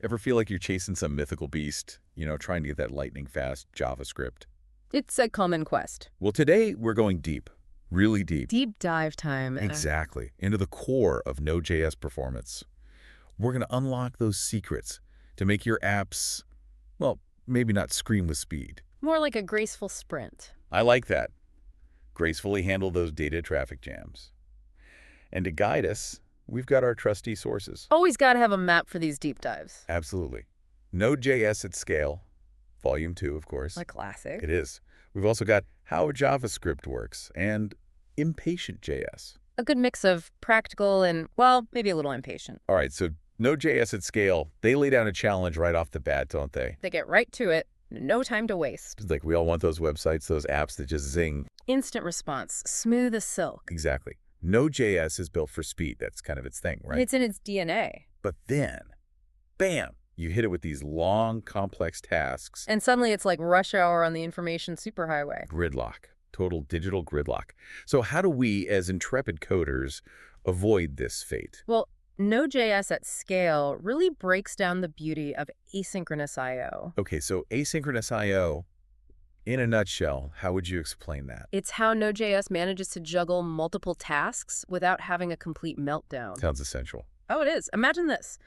Ever feel like you're chasing some mythical beast, trying to get that lightning-fast JavaScript? It's a common quest. Well, today we're going deep, really deep. Deep dive time. Exactly, into the core of Node.js performance. We're going to unlock those secrets to make your apps, well, maybe not scream with speed. More like a graceful sprint. I like that. Gracefully handle those data traffic jams. And to guide us, we've got our trusty sources. Always got to have a map for these deep dives. Absolutely. Node.js at Scale, Volume 2, of course. A classic. It is. We've also got How JavaScript Works and Impatient.js. A good mix of practical and, well, maybe a little impatient. All right, so Node.js at Scale, they lay down a challenge right off the bat, don't they? They get right to it. No time to waste. It's like we all want those websites, those apps that just zing. Instant response. Smooth as silk. Exactly. Node.js is built for speed. That's kind of its thing, right? It's in its DNA. But then, bam, you hit it with these long, complex tasks. And suddenly it's like rush hour on the information superhighway. Gridlock. Total digital gridlock. So how do we, as intrepid coders, avoid this fate? Well, Node.js at Scale really breaks down the beauty of asynchronous I/O. Okay, so asynchronous I/O, in a nutshell, how would you explain that? It's how Node.js manages to juggle multiple tasks without having a complete meltdown. Sounds essential. Oh, it is. Imagine this.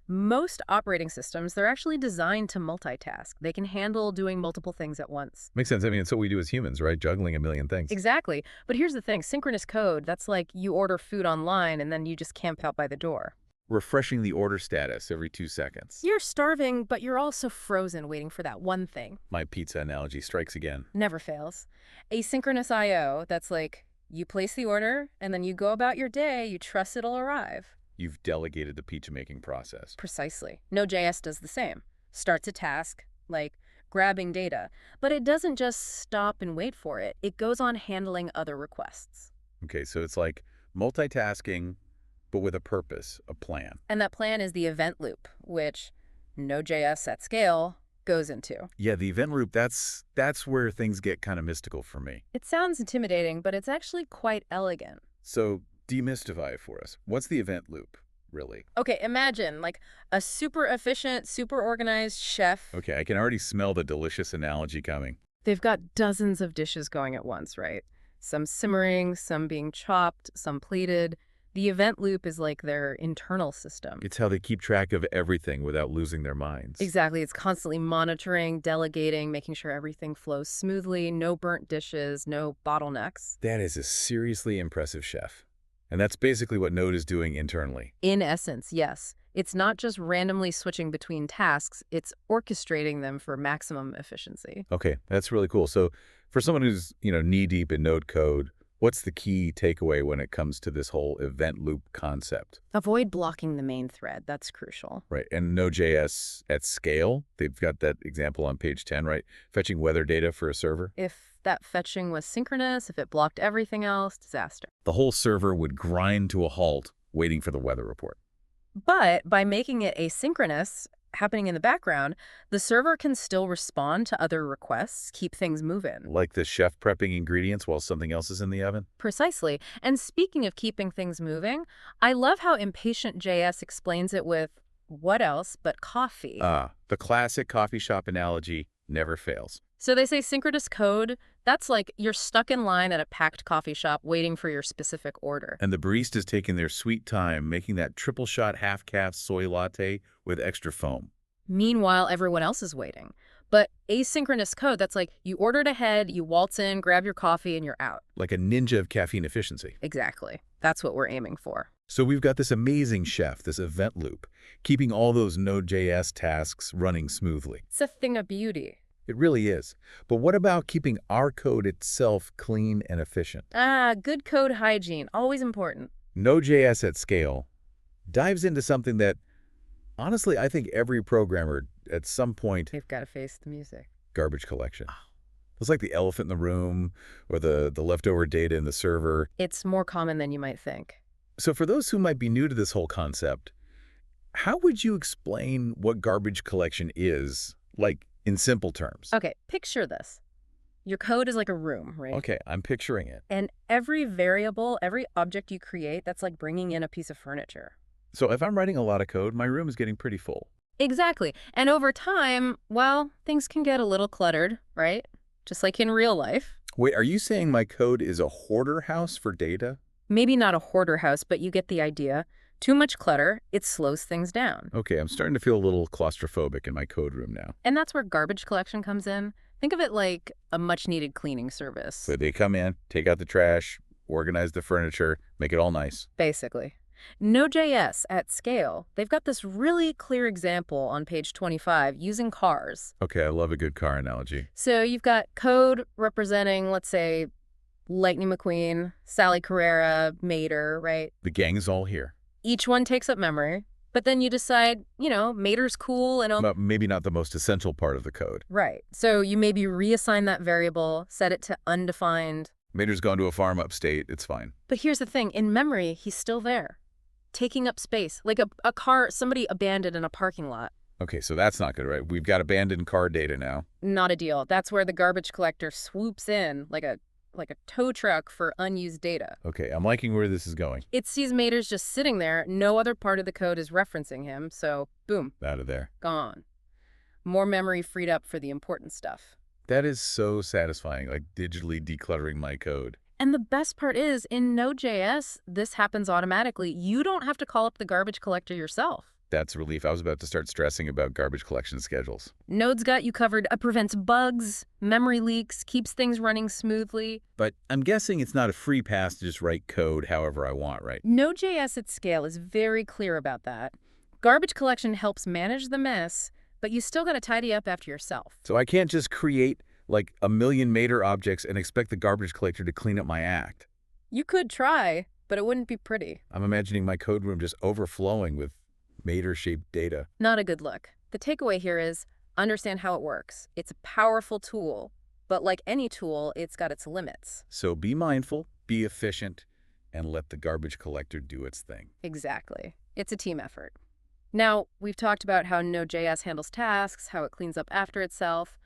Most operating systems, they're actually designed to multitask. They can handle doing multiple things at once. Makes sense. I mean, it's what we do as humans, right? Juggling a million things. Exactly. But here's the thing. Synchronous code, that's like you order food online and then you just camp out by the door. Refreshing the order status every 2 seconds. You're starving, but you're also frozen waiting for that one thing. My pizza analogy strikes again. Never fails. Asynchronous I/O, that's like you place the order and then you go about your day, you trust it'll arrive. You've delegated the pizza-making process. Precisely. Node.js does the same. Starts a task, like grabbing data, but it doesn't just stop and wait for it. It goes on handling other requests. Okay, so it's like multitasking, but with a purpose, a plan. And that plan is the event loop, which Node.js at Scale goes into. Yeah, the event loop, that's where things get kind of mystical for me. It sounds intimidating, but it's actually quite elegant. So demystify it for us. What's the event loop, really? Okay, imagine like a super efficient, super organized chef. Okay, I can already smell the delicious analogy coming. They've got dozens of dishes going at once, right? Some simmering, some being chopped, some plated. The event loop is like their internal system. It's how they keep track of everything without losing their minds. Exactly. It's constantly monitoring, delegating, making sure everything flows smoothly, no burnt dishes, no bottlenecks. That is a seriously impressive chef. And that's basically what Node is doing internally. In essence, yes. It's not just randomly switching between tasks, it's orchestrating them for maximum efficiency. Okay, that's really cool. So for someone who's, knee-deep in Node code, what's the key takeaway when it comes to this whole event loop concept? Avoid blocking the main thread. That's crucial. Right, and Node.js at Scale, they've got that example on page 10, right? Fetching weather data for a server. If that fetching was synchronous, if it blocked everything else, disaster. The whole server would grind to a halt waiting for the weather report. But by making it asynchronous, happening in the background, the server can still respond to other requests, keep things moving. Like the chef prepping ingredients while something else is in the oven? Precisely. And speaking of keeping things moving, I love how Impatient.js explains it with what else but coffee. The classic coffee shop analogy never fails. So they say synchronous code, that's like you're stuck in line at a packed coffee shop waiting for your specific order. And the barista's taking their sweet time making that triple shot half-calf soy latte with extra foam. Meanwhile, everyone else is waiting. But asynchronous code, that's like you ordered ahead, you waltz in, grab your coffee, and you're out. Like a ninja of caffeine efficiency. Exactly. That's what we're aiming for. So we've got this amazing chef, this event loop, keeping all those Node.js tasks running smoothly. It's a thing of beauty. It really is. But what about keeping our code itself clean and efficient? Good code hygiene, always important. Node.js at Scale dives into something that, honestly, I think every programmer at some point... They've got to face the music. Garbage collection. It's like the elephant in the room or the leftover data in the server. It's more common than you might think. So for those who might be new to this whole concept, how would you explain what garbage collection is, like in simple terms? Okay, picture this. Your code is like a room, right? Okay, I'm picturing it. And every variable, every object you create, that's like bringing in a piece of furniture. So if I'm writing a lot of code, my room is getting pretty full. Exactly. And over time, well, things can get a little cluttered, right? Just like in real life. Wait, are you saying my code is a hoarder house for data? Maybe not a hoarder house, but you get the idea. Too much clutter, it slows things down. Okay, I'm starting to feel a little claustrophobic in my code room now. And that's where garbage collection comes in. Think of it like a much-needed cleaning So service, they come in, take out the trash, organize the furniture, make it all nice. basically. Node.js at scale, they've got this really clear example on page 25 using cars. Okay, I love a good car analogy. So you've got code representing, let's say, Lightning McQueen, Sally Carrera, Mater, right? The gang's all here. Each one takes up memory, but then you decide, Mater's cool and But maybe not the most essential part of the code. right. So you maybe reassign that variable, set it to undefined. Mater's gone to a farm upstate, it's fine. But here's the thing, in memory, he's still there, taking up space, like a car somebody abandoned in a parking lot. Okay, so that's not good, right? We've got abandoned car data now. Not a deal. That's where the garbage collector swoops in like a tow truck for unused data. Okay, I'm liking where this is going. It sees Mater's just sitting there, no other part of the code is referencing him, so boom, Out of there. gone. More memory freed up for the important stuff. That is so satisfying, like digitally decluttering my code. And the best part is, in Node.js, this happens automatically. You don't have to call up the garbage collector yourself. That's a relief. I was about to start stressing about garbage collection schedules. Node's got you covered. It prevents bugs, memory leaks, keeps things running smoothly. But I'm guessing it's not a free pass to just write code however I want, right? Node.js at scale is very clear about that. Garbage collection helps manage the mess, but you still got to tidy up after yourself. So I can't just create like a million Mater objects and expect the garbage collector to clean up my act. You could try, but it wouldn't be pretty. I'm imagining my code room just overflowing with Mater-shaped data. Not a good look. The takeaway here is understand how it works. It's a powerful tool, but like any tool, it's got its limits. So be mindful, be efficient, and let the garbage collector do its thing. Exactly. It's a team effort. Now, we've talked about how Node.js handles tasks, how it cleans up after itself,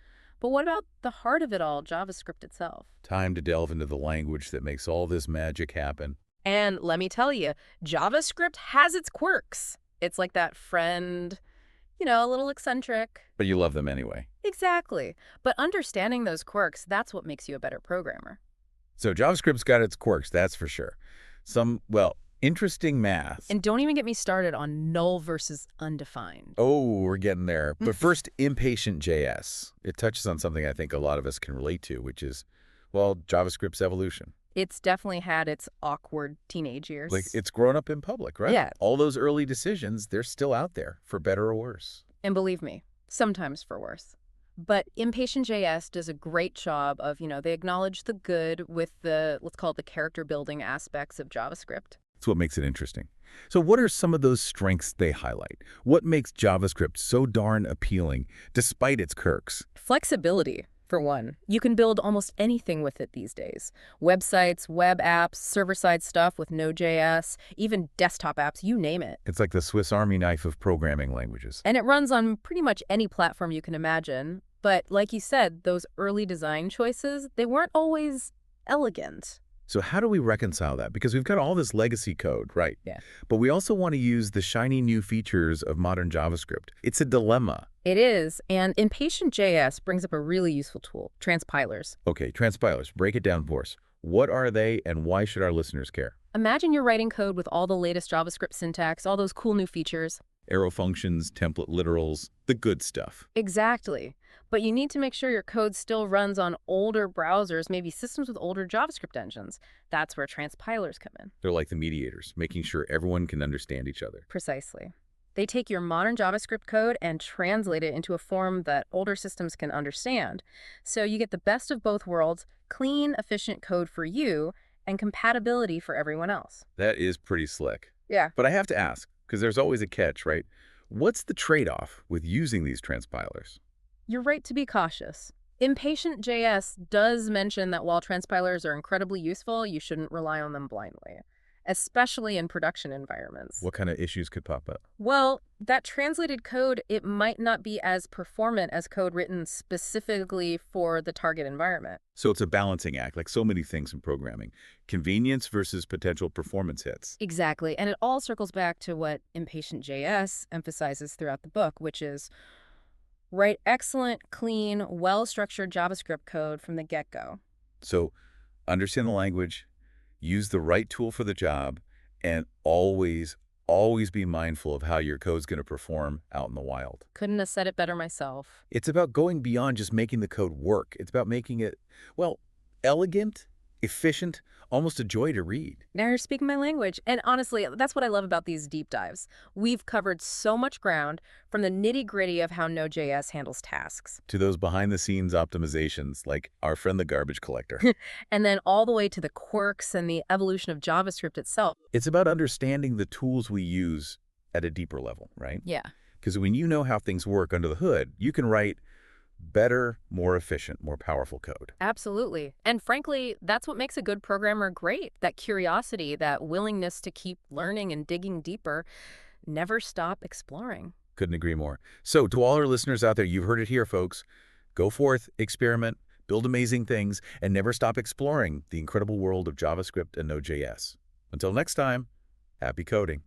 but what about the heart of it all, JavaScript itself? Time to delve into the language that makes all this magic happen. And let me tell you, JavaScript has its quirks. It's like that friend, a little eccentric. But you love them anyway. Exactly. But understanding those quirks, that's what makes you a better programmer. So JavaScript's got its quirks, that's for sure. Some, well, interesting math. And don't even get me started on null versus undefined. Oh, we're getting there. But first, impatient JS. It touches on something I think a lot of us can relate to, which is, well, JavaScript's evolution. It's definitely had its awkward teenage years. Like, it's grown up in public, right? Yeah. All those early decisions, they're still out there, for better or worse. And believe me, sometimes for worse. But Impatient JS does a great job of, they acknowledge the good with the, let's call it the character building aspects of JavaScript. That's what makes it interesting. So what are some of those strengths they highlight? What makes JavaScript so darn appealing, despite its quirks? Flexibility, for one. You can build almost anything with it these days. Websites, web apps, server-side stuff with Node.js, even desktop apps, you name it. It's like the Swiss Army knife of programming languages. And it runs on pretty much any platform you can imagine. But like you said, those early design choices, they weren't always elegant. So how do we reconcile that? Because we've got all this legacy code, right? Yeah. But we also want to use the shiny new features of modern JavaScript. It's a dilemma. It is, and Impatient JS brings up a really useful tool, transpilers. Okay, transpilers, break it down for us. What are they and why should our listeners care? Imagine you're writing code with all the latest JavaScript syntax, all those cool new features. Arrow functions, template literals, the good stuff. Exactly. But you need to make sure your code still runs on older browsers, maybe systems with older JavaScript engines. That's where transpilers come in. They're like the mediators, making sure everyone can understand each other. Precisely. They take your modern JavaScript code and translate it into a form that older systems can understand. So you get the best of both worlds, clean, efficient code for you, and compatibility for everyone else. That is pretty slick. Yeah. But I have to ask, because there's always a catch, right? What's the trade-off with using these transpilers? You're right to be cautious. Impatient JS does mention that while transpilers are incredibly useful, you shouldn't rely on them blindly. especially in production environments. What kind of issues could pop up? Well, that translated code, it might not be as performant as code written specifically for the target environment. So it's a balancing act, like so many things in programming. Convenience versus potential performance hits. Exactly. And it all circles back to what Impatient JS emphasizes throughout the book, which is write excellent, clean, well-structured JavaScript code from the get-go. So understand the language, use the right tool for the job, and always be mindful of how your code's going to perform out in the wild. Couldn't have said it better myself. It's about going beyond just making the code work. It's about making it, well, elegant, efficient, almost a joy to read. Now you're speaking my language. And honestly, that's what I love about these deep dives. We've covered so much ground, from the nitty-gritty of how Node.js handles tasks, To those behind-the-scenes optimizations, like our friend the garbage collector. and then all the way to the quirks and the evolution of JavaScript itself. It's about understanding the tools we use at a deeper level, right? Yeah. Because when you know how things work under the hood, you can write better, more efficient, more powerful code. Absolutely. And frankly, that's what makes a good programmer great. That curiosity, that willingness to keep learning and digging deeper, never stop exploring. Couldn't agree more. So to all our listeners out there, you've heard it here, folks. Go forth, experiment, build amazing things, and never stop exploring the incredible world of JavaScript and Node.js. Until next time, happy coding.